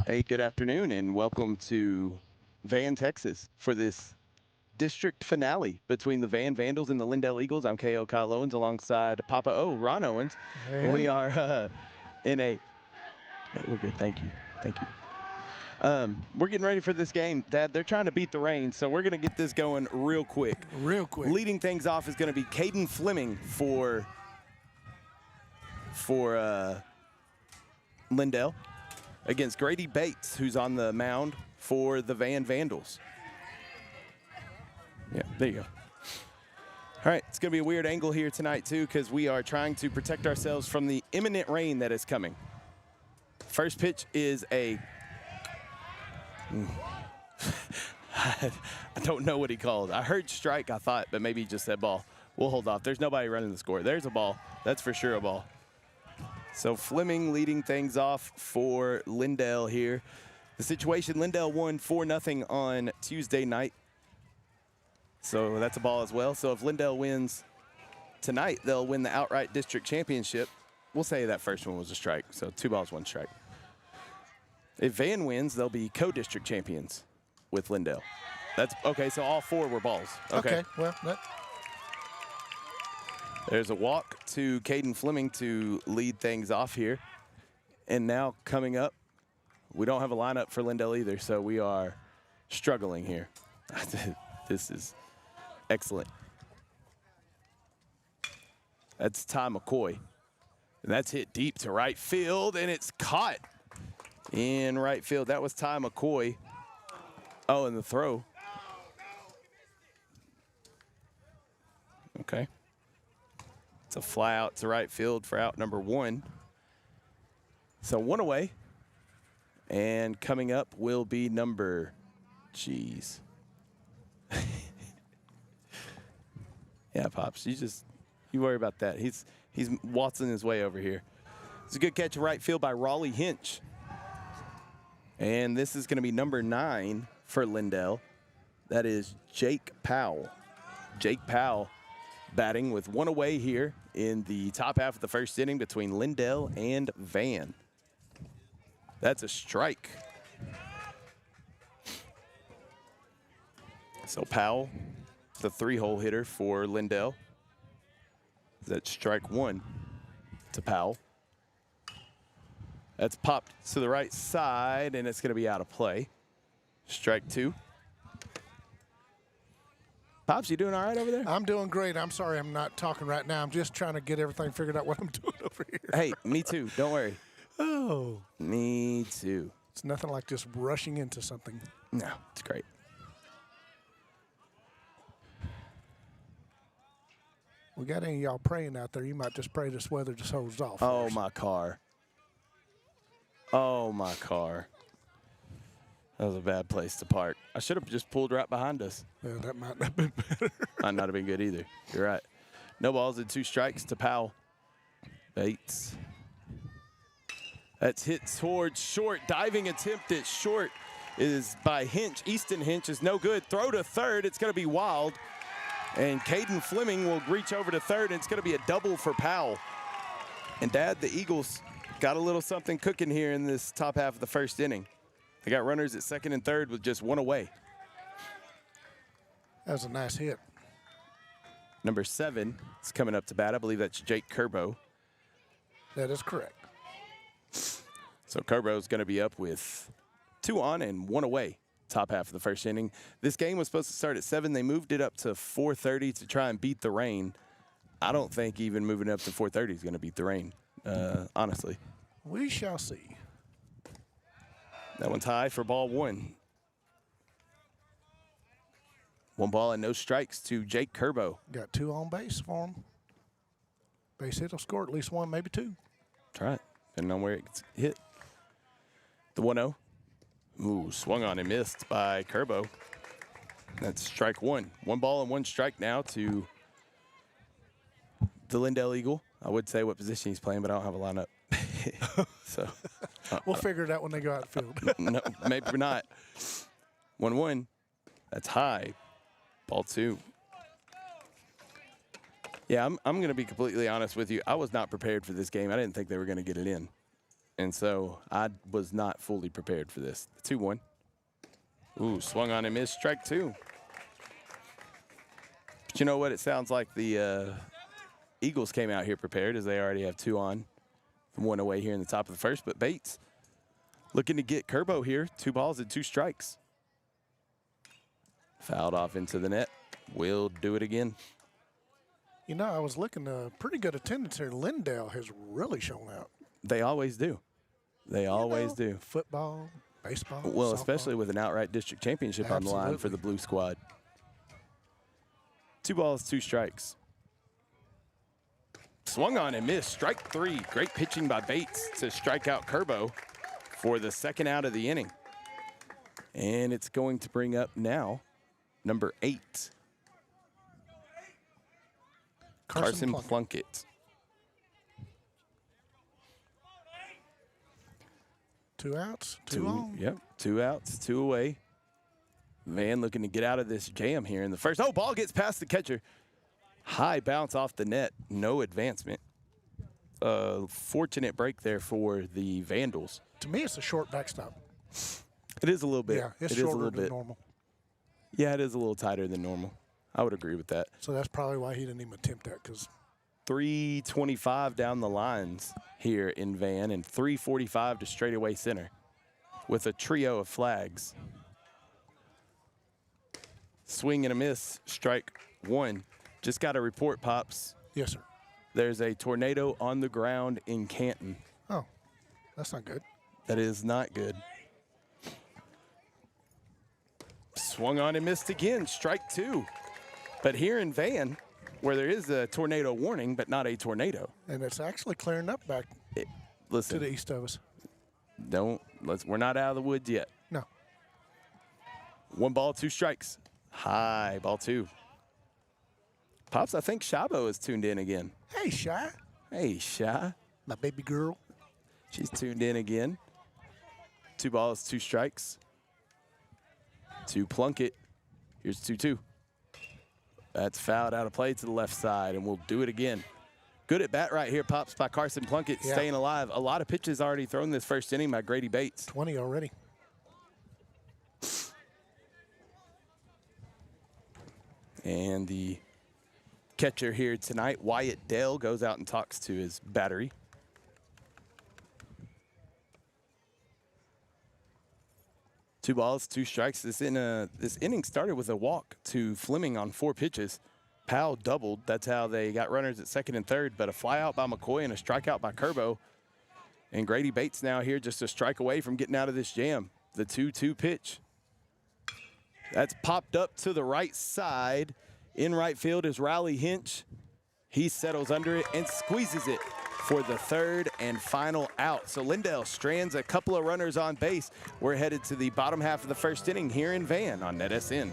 Hey, good afternoon, and welcome to Van, Texas for this district finale between the Van Vandals and the Lindale Eagles. I'm KO Kyle Owens alongside Papa O, Ron Owens. Hey, And hey. we are in a. We're good. Thank you. Thank you. We're getting ready for this game, Dad. They're trying to beat the rain, so we're going to get this going real quick. Real quick. Leading things off is going to be Caden Fleming for Lindale against Grady Bates, who's on the mound for the Van Vandals. Yeah, there you go. All right, it's going to be a weird angle here tonight, too, because we are trying to protect ourselves from the imminent rain that is coming. First pitch is a... I don't know what he called. I heard strike, I thought, but maybe he just said ball. We'll hold off. There's nobody running the score. There's a ball. That's for sure a ball. So Fleming leading things off for Lindale here. The situation, Lindale won 4-0 on Tuesday night. So that's a ball as well. So if Lindale wins tonight, they'll win the outright district championship. We'll say that first one was a strike. So 2 balls, 1 strike. If Van wins, they'll be co-district champions with Lindale. That's okay. So all 4 were balls. Okay. Well, There's a walk to Caden Fleming to lead things off here. And now coming up, we don't have a lineup for Lindale either, so we are struggling here. This is excellent. That's Ty McCoy. And that's hit deep to right field, and it's caught in right field. That was Ty McCoy. Oh, and the throw. Okay. It's a fly out to right field for out number 1. So 1 away. And coming up will be number, geez. Yeah, Pops, you worry about that. He's waltzing his way over here. It's a good catch of right field by Raleigh Hinch. And this is going to be number 9 for Lindale. That is Jake Powell. Jake Powell batting with 1 away here in the top half of the first inning between Lindale and Van. That's a strike. So Powell, the 3-hole hitter for Lindale. That's strike 1 to Powell. That's popped to the right side, and it's going to be out of play. Strike 2. Pops, you doing all right over there? I'm doing great. I'm sorry I'm not talking right now. I'm just trying to get everything figured out what I'm doing over here. Hey, me too. Don't worry. Oh. Me too. It's nothing like just rushing into something. No, it's great. We got any of y'all praying out there? You might just pray this weather just holds off. Oh, my car. Oh, my car. That was a bad place to park. I should have just pulled right behind us. Yeah, that might not have been better. Might not have been good either. You're right. No balls and 2 strikes to Powell. Bates. That's hit towards short. Diving attempt at short is by Hinch. Easton Hinch is no good. Throw to third. It's going to be wild. And Caden Fleming will reach over to third, and it's going to be a double for Powell. And, Dad, the Eagles got a little something cooking here in this top half of the first inning. They got runners at second and third with just 1 away. That was a nice hit. Number 7 is coming up to bat. I believe that's Jake Kerbo. That is correct. So Kerbo's going to be up with 2 on and 1 away. Top half of the first inning. This game was supposed to start at 7. They moved it up to 4:30 to try and beat the rain. I don't think even moving it up to 4:30 is going to beat the rain, honestly. We shall see. That one's high for ball 1. 1 ball and no strikes to Jake Kerbo. Got 2 on base for him. Base hit will score at least 1, maybe 2. Try it, depending on where it gets hit. The 1-0. Ooh, swung on and missed by Kerbo. That's strike 1. 1 ball and 1 strike now to the Lindale Eagle. I would say what position he's playing, but I don't have a lineup. So We'll figure it out when they go out the field. no, maybe not. 1-1. That's high. Ball 2. Yeah, I'm going to be completely honest with you. I was not prepared for this game. I didn't think they were going to get it in. And so I was not fully prepared for this. 2-1. Ooh, swung on and missed. Strike 2. But you know what? It sounds like the Eagles came out here prepared, as they already have 2 on from 1 away here in the top of the first. But Bates looking to get Curbo here. 2 balls and 2 strikes. Fouled off into the net. Will do it again. You know, I was looking, pretty good attendance here. Lindale has really shown out. They always do. They always do. Football, baseball, well, softball. Especially with an outright district championship on the line for the blue squad. 2 balls, 2 strikes. Swung on and missed. Strike 3. Great pitching by Bates to strike out Curbo for the 2nd out of the inning. And it's going to bring up now number 8. Carson Plunkett. 2 outs, 2 on. Yep, 2 outs, 2 away. Van looking to get out of this jam here in the first. Oh, ball gets past the catcher. High bounce off the net, no advancement. Fortunate break there for the Vandals. To me, it's a short backstop. It is a little bit. Yeah, it's it is a shorter little than bit. normal. Yeah, it is a little tighter than normal. I would agree with that. So that's probably why he didn't even attempt that, because 325 down the lines here in Van and 345 to straightaway center with a trio of flags. Swing and a miss, strike 1. Just got a report, Pops. yes, sir. There's a tornado on the ground in Canton. Oh, that's not good. That is not good. Swung on and missed again, strike 2. But here in Van, where there is a tornado warning, but not a tornado. And it's actually clearing up back Listen, to the east of us. we're not out of the woods yet. No. 1 ball, 2 strikes. High, ball 2. Pops, I think Shabo is tuned in again. Hey, Shy. Hey, Shy. My baby girl. She's tuned in again. 2 balls, 2 strikes. To Plunkett. Here's 2-2. That's fouled out of play to the left side, and we'll do it again. Good at bat right here, Pops, by Carson Plunkett, staying alive. A lot of pitches already thrown this first inning by Grady Bates. 20 already. And the catcher here tonight, Wyatt Dale, goes out and talks to his battery. Two balls, 2 strikes. This inning started with a walk to Fleming on 4 pitches. Powell doubled. That's how they got runners at 2nd and 3rd. But a fly out by McCoy and a strikeout by Curbo. And Grady Bates now here just a strike away from getting out of this jam. The 2-2 pitch. That's popped up to the right side. In right field is Riley Hinch. He settles under it and squeezes it for the 3rd and final out. So Lindale strands a couple of runners on base. We're headed to the bottom half of the first inning here in Van on NetSN.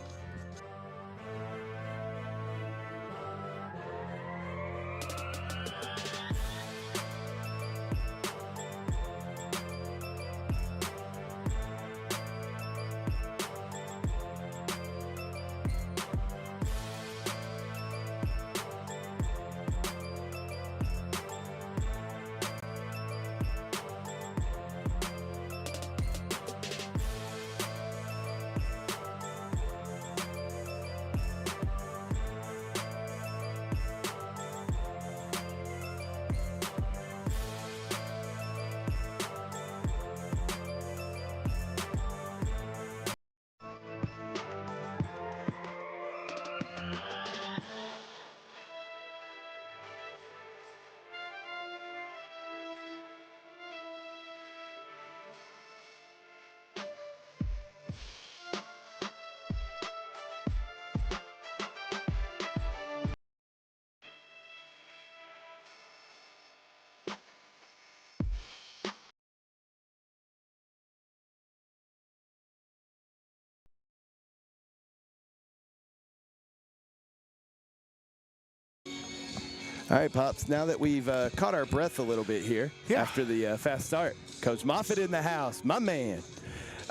All right, Pops, now that we've caught our breath a little bit here after the fast start, Coach Moffitt in the house, my man.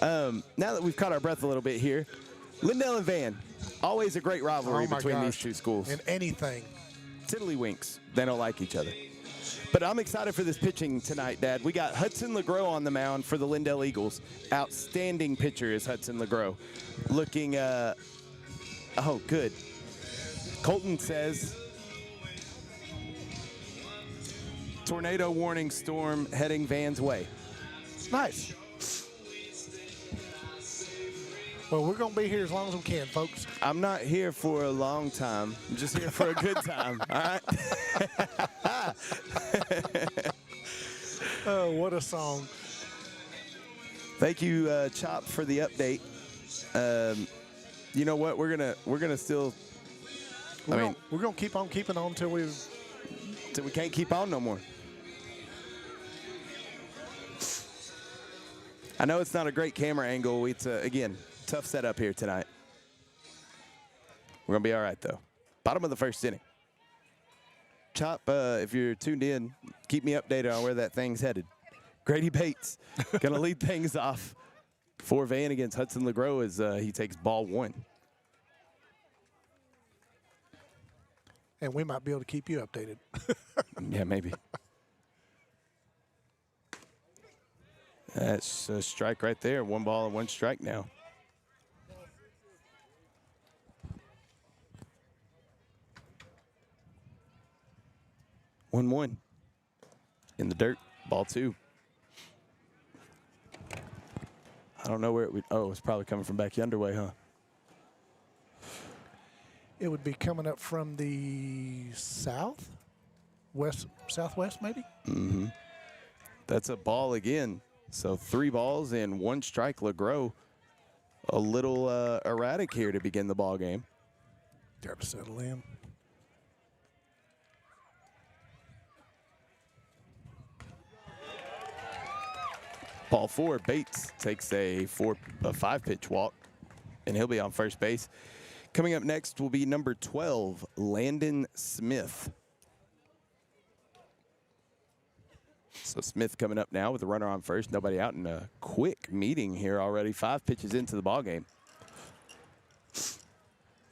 Now that we've caught our breath a little bit here, Lindale and Van, always a great rivalry between these two schools. And anything. Tiddlywinks, they don't like each other. But I'm excited for this pitching tonight, Dad. We got Hudson LeGros on the mound for the Lindale Eagles. Outstanding pitcher is Hudson LeGros. Looking, oh, good. Colton says, tornado warning storm heading Van's way. Nice. Well, we're going to be here as long as we can, folks. I'm not here for a long time. I'm just here for a good time, all right? Oh, what a song. Thank you, Chop, for the update. You know what? We're gonna still. We're gonna keep on keeping on till we can't keep on no more. I know it's not a great camera angle. It's again tough setup here tonight. We're gonna be all right though. Bottom of the first inning. Chop, if you're tuned in, keep me updated on where that thing's headed. Grady Bates gonna lead things off for Van against Hudson LeGros as he takes ball 1. and we might be able to keep you updated. Yeah, maybe. That's a strike right there. 1 ball and 1 strike now. One in the dirt. Ball 2. I don't know where it would. Oh, it's probably coming from back yonder way, huh? It would be coming up from the southwest maybe. Mm-hmm. That's a ball again. So 3 balls and 1 strike. LeGros a little erratic here to begin the ball game. Got to settle in. Ball 4, Bates takes a 5-pitch walk, and he'll be on first base. Coming up next will be number 12, Landon Smith. So Smith coming up now with a runner on first, nobody out, in a quick meeting here already. 5 pitches into the ball game.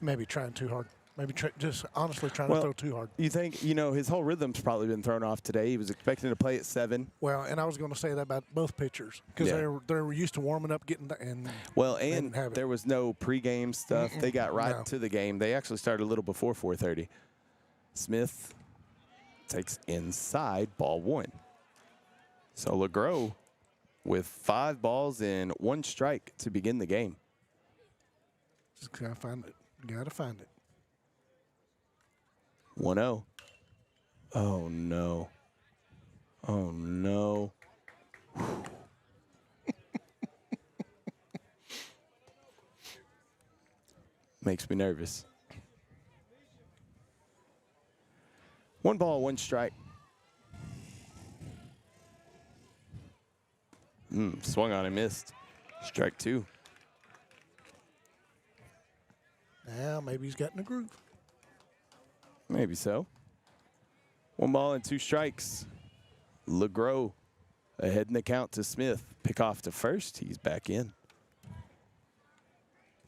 Maybe trying too hard. Maybe just honestly trying to throw too hard. You think, his whole rhythm's probably been thrown off today. He was expecting to play at 7. Well, and I was going to say that about both pitchers because they're used to warming up, getting and there was no pregame stuff. They got right to the game. They actually started a little before 4:30. Smith takes inside, ball 1. So LeGros with 5 balls and 1 strike to begin the game. Just gotta find it. Gotta find it. 1-0. Oh, no. Oh, no. Makes me nervous. 1 ball, 1 strike. Swung on and missed. Strike 2. Now maybe he's got in the groove. Maybe so. 1 ball and 2 strikes. LeGros ahead in the count to Smith. Pick off to first. He's back in. I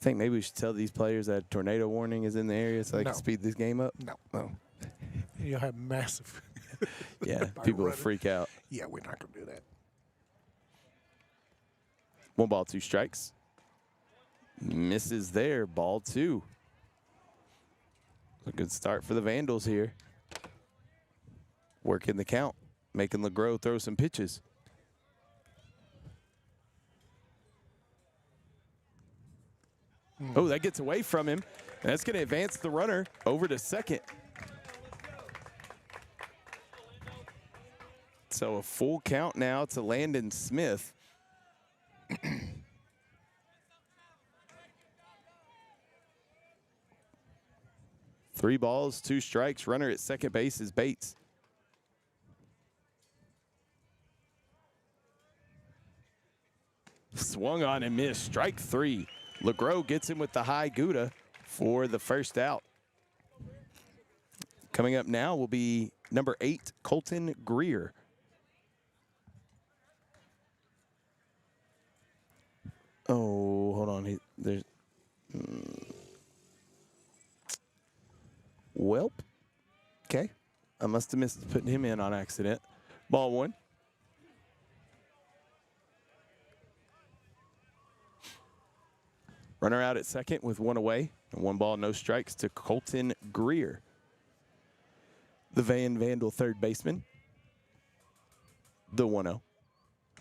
think maybe we should tell these players that a tornado warning is in the area so they can speed this game up. No. Oh. You'll have massive. Yeah, people will freak out. Yeah, we're not going to do that. 1 ball, 2 strikes. Misses there. Ball 2. A good start for the Vandals here. Working the count, making LeGros throw some pitches. Oh, that gets away from him. And that's going to advance the runner over to second. So a full count now to Landon Smith. 3 balls, 2 strikes. Runner at second base is Bates. Swung on and missed. Strike 3. LeGros gets him with the high Gouda for the first out. Coming up now will be number 8, Colton Greer. Oh, hold on. There's Welp. Okay. I must have missed putting him in on accident. Ball one. Runner out at second with one away. And 1 ball, no strikes to Colton Greer, the Van Vandal third baseman. The 1-0.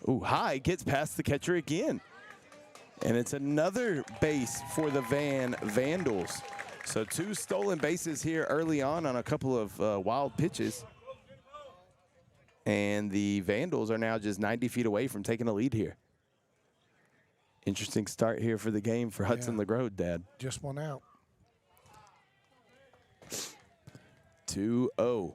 Ooh, high, gets past the catcher again. And it's another base for the Van Vandals. So 2 stolen bases here early on a couple of wild pitches. And the Vandals are now just 90 feet away from taking a lead here. Interesting start here for the game for Hudson LeGros, Dad. Just one out. 2-0.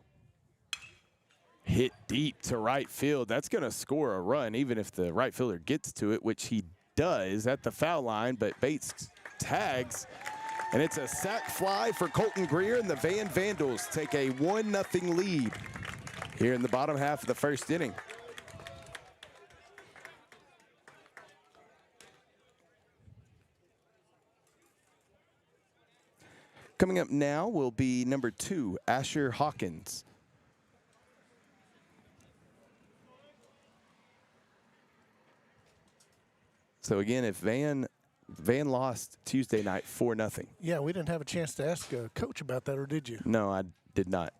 Hit deep to right field. That's going to score a run, even if the right fielder gets to it, which he does at the foul line, but Bates tags. And it's a sac fly for Colton Greer, and the Van Vandals take a 1-0 lead here in the bottom half of the first inning. Coming up now will be number 2, Asher Hawkins. So again, if Van lost Tuesday night 4-0. Yeah, we didn't have a chance to ask Coach about that, or did you? No, I did not.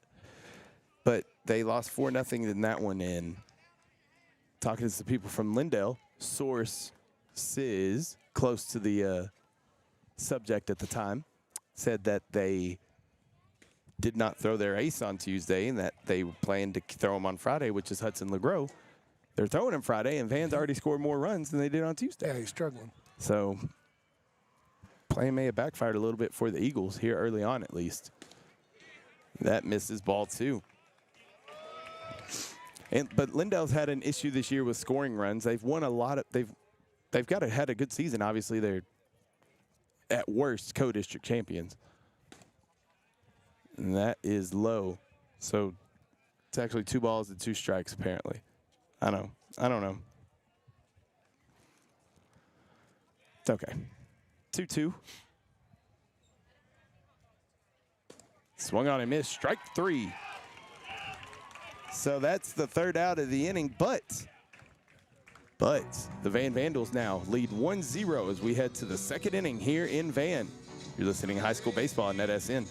But they lost 4-0 in that one. And talking to some people from Lindale, source Sis, close to the subject at the time, said that they did not throw their ace on Tuesday and that they planned to throw him on Friday, which is Hudson LeGros. They're throwing him Friday, and Van's already scored more runs than they did on Tuesday. Yeah, he's struggling. So plan may have backfired a little bit for the Eagles here early on, at least. That misses ball 2. But Lindale's had an issue this year with scoring runs. They've won a lot of they've had a good season. Obviously, they're at worst co-district champions. And that is low. So it's actually 2 balls and 2 strikes apparently. I don't know. It's okay. 2-2. Swung on and missed. Strike 3. So that's the 3rd out of the inning, but the Van Vandals now lead 1-0 as we head to the 2nd inning here in Van. You're listening to High School Baseball on NetSN.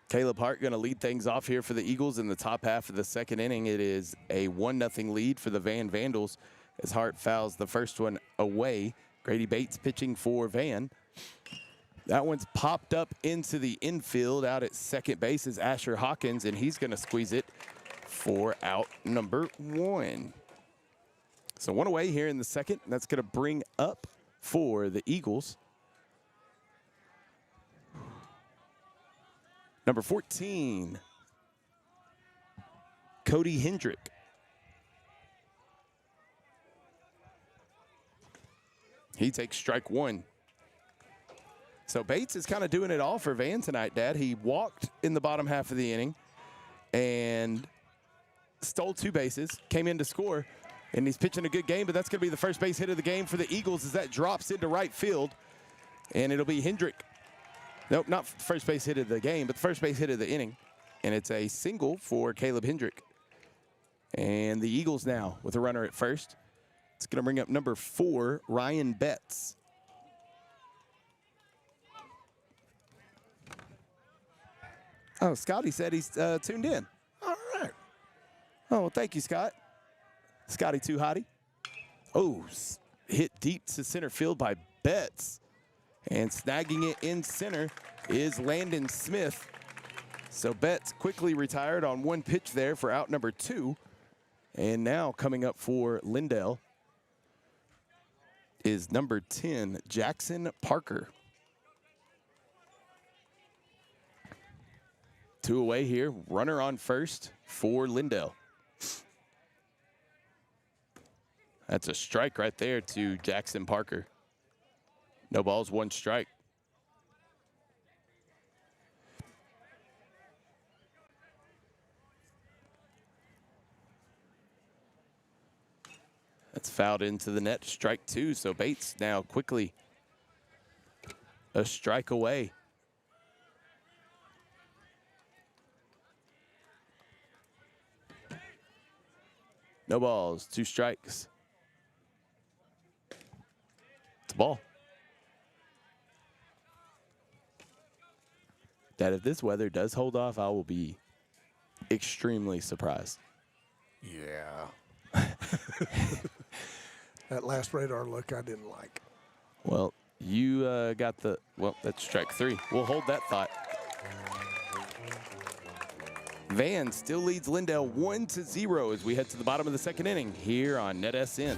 Caleb Hart going to lead things off here for the Eagles in the top half of the 2nd inning. It is a 1-0 lead for the Van Vandals as Hart fouls the first one away. Grady Bates pitching for Van. That one's popped up into the infield. Out at second base is Asher Hawkins, and he's going to squeeze it for out number 1. So 1 away here in the 2nd. That's going to bring up for the Eagles number 14, Cody Hendrick. He takes strike 1. So Bates is kind of doing it all for Van tonight, Dad. He walked in the bottom half of the inning and stole 2 bases, came in to score, And he's pitching a good game, but that's going to be the first base hit of the game for the Eagles as that drops into right field. And it'll be Hendrick. Nope, not first base hit of the game, but the first base hit of the inning. And it's a single for Caleb Hendrick. And the Eagles now with a runner at first. It's going to bring up number 4, Ryan Betts. Oh, Scotty said he's tuned in. All right. Oh, well, thank you, Scott. Scotty too hotty. Oh, hit deep to center field by Betts. And snagging it in center is Landon Smith. So Betts quickly retired on one pitch there for out number 2. And now coming up for Lindale is number 10, Jackson Parker. 2 away here, runner on first for Lindale. That's a strike right there to Jackson Parker. No balls, 1 strike. That's fouled into the net, strike 2. So Bates now quickly a strike away. No balls, 2 strikes. It's a ball. That if this weather does hold off, I will be extremely surprised. Yeah. That last radar look I didn't like. Well, you got the, well, that's strike 3. We'll hold that thought. Van still leads Lindale 1-0 as we head to the bottom of the 2nd inning here on NetSN.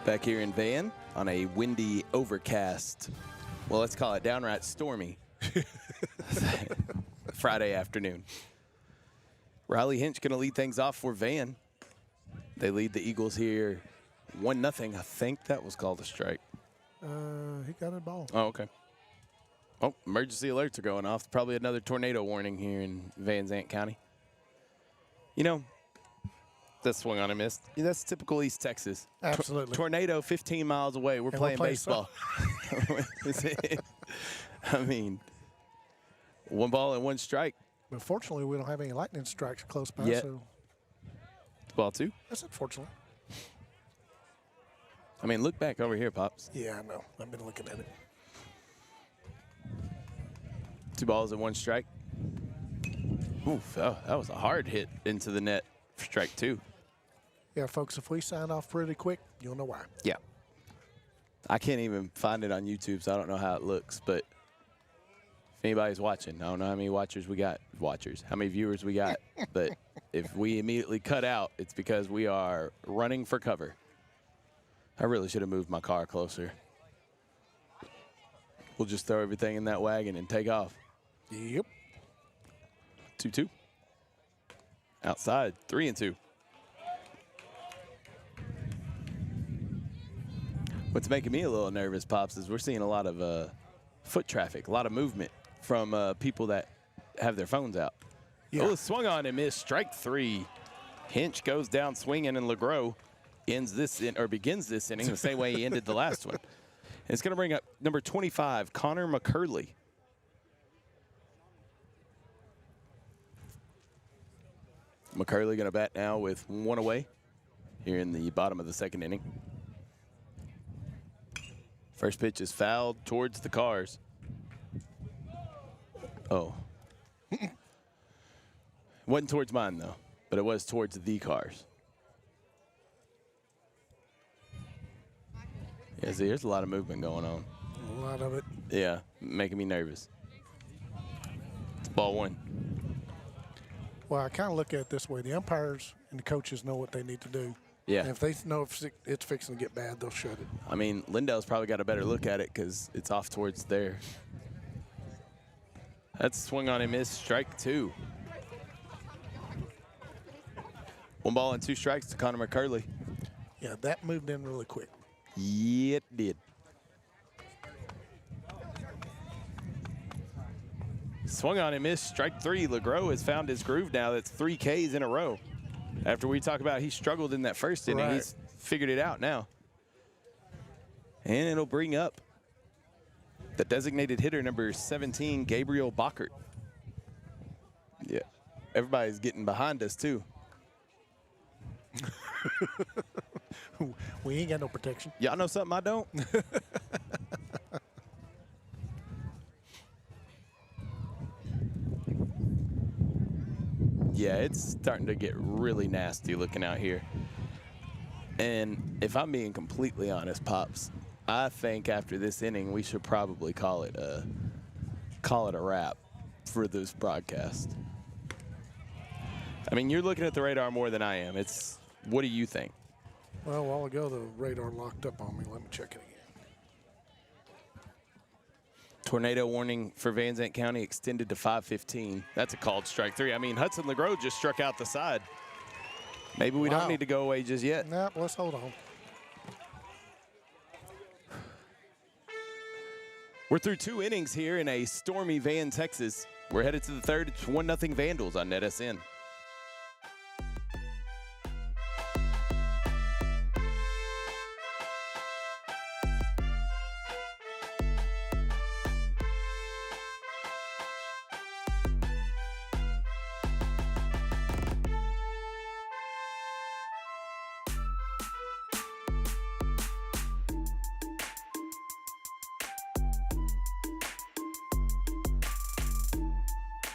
Back here in Van on a windy, overcast, well, let's call it downright stormy Friday afternoon. Riley Hinch going to lead things off for Van. They lead the Eagles here 1-0. I think that was called a strike. He got a ball. Oh, okay. Oh, emergency alerts are going off. Probably another tornado warning here in Van Zant County. You know, that swung on a miss. Yeah, that's typical East Texas. Absolutely. Tornado 15 miles away. We're playing baseball. I mean, 1 ball and 1 strike. But fortunately, we don't have any lightning strikes close by. Yet. So Ball 2. that's unfortunate. I mean, look back over here, Pops. Yeah, I know. I've been looking at it. 2 balls and 1 strike. Oof, that was a hard hit into the net for strike 2. Yeah, folks, if we sign off pretty quick, you'll know why. Yeah. I can't even find it on YouTube, so I don't know how it looks. But if anybody's watching, I don't know how many watchers we got. How many viewers we got. But if we immediately cut out, it's because we are running for cover. I really should have moved my car closer. We'll just throw everything in that wagon and take off. Yep. 2-2. Outside, 3-2. What's making me a little nervous, Pops, is we're seeing a lot of foot traffic, a lot of movement from people that have their phones out. Yeah. Oh, swung on and missed. Strike 3. Hinch goes down swinging, and LeGros begins this inning the same way he ended the last one. And it's going to bring up number 25, Connor McCurley. McCurley going to bat now with 1 away here in the bottom of the second inning. First pitch is fouled towards the Cars. Oh. Wasn't towards mine, though, but it was towards the Cars. Yeah, see, there's a lot of movement going on. A lot of it. Yeah, making me nervous. It's ball 1. Well, I kind of look at it this way. The umpires and the coaches know what they need to do. Yeah. And if they know if it's fixing to get bad, they'll shut it. I mean, Lindale's probably got a better look at it because it's off towards there. That's swung on and missed. Strike 2. 1 ball and 2 strikes to Connor McCurley. Yeah, that moved in really quick. Yeah, it did. Swung on and missed. Strike 3. LeGros has found his groove now. That's 3 Ks in a row. After we talk about he struggled in that first inning, Right. He's figured it out now. And it'll bring up the designated hitter, number 17, Gabriel Bockert. Yeah, everybody's getting behind us, too. We ain't got no protection. Y'all know something I don't? Yeah, it's starting to get really nasty looking out here. And if I'm being completely honest, Pops, I think after this inning we should probably call it a wrap for this broadcast. I mean, you're looking at the radar more than I am. What do you think? Well, a while ago, the radar locked up on me. Let me check it again. Tornado warning for Van Zandt County extended to 5:15. That's a called strike 3. I mean, Hudson LeGros just struck out the side. Maybe we don't need to go away just yet. Nope, let's hold on. We're through 2 innings here in a stormy Van, Texas. We're headed to the third. It's 1-0 Vandals on NetSN.